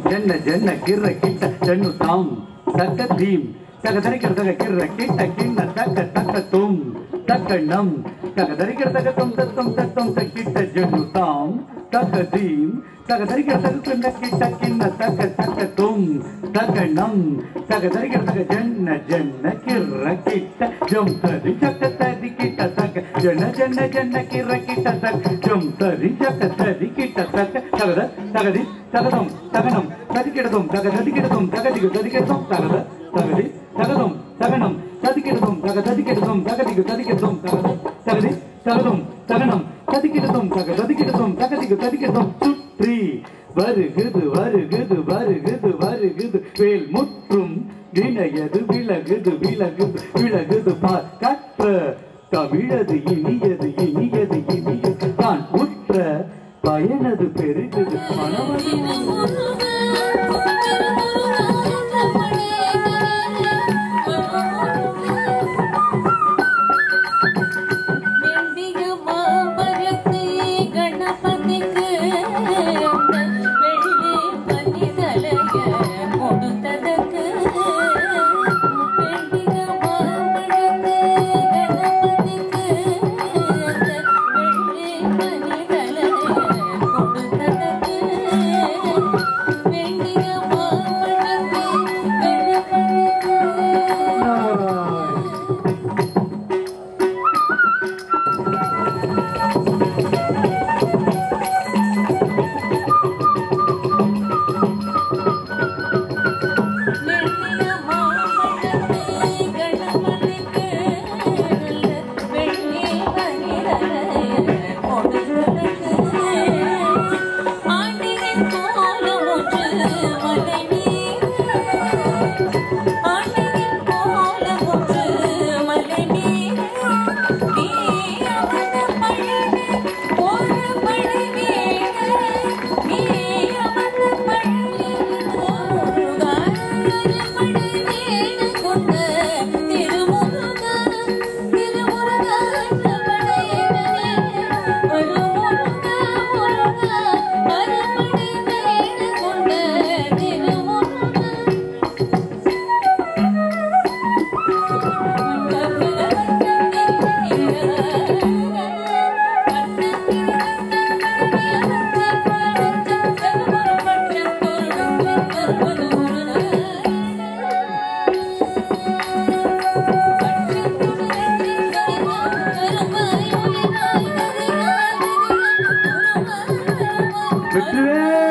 जन्न जन्न किर्र किट्ट जन्नु ताम तक दीम तक दरिकर तक किर्र किट्ट किन्न तक तुम तक नम तक दरिकर तक तुम तक किट्ट जन्नु ताम तक दीम तक दरिकर तक किन्न तक तुम तक नम तक दरिकर तक जन्न जन्न किर्र किट्ट जम तरि चक तरि किट्ट तक जन्न जन्न जन्न किर्र किट्ट तक जम तरि चक तरि किट्ट तक तगदि तगदम तगनम तदिकिडदम तगददिकिडदम तगदिगु तदिकिडदम तगद तगदि तगदम तगनम तदिकिडदम तगददिकिडदम तगदिगु तदिकिडदम तगदि तगदम तगनम तदिकिडदम तगददिकिडदम तगदिगु तदिकिडदम சுற்றி வருகுது வருகுது வருகுது வருகுது வேல் முற்றும் வினையது விலகுது விலகுது விலகுது பார் கற்ற தமிழது இனியது இனியது இனியது தான் உற்ற பயனது பெருகுது மனமது ஆண்டின் வெற்றிவேல்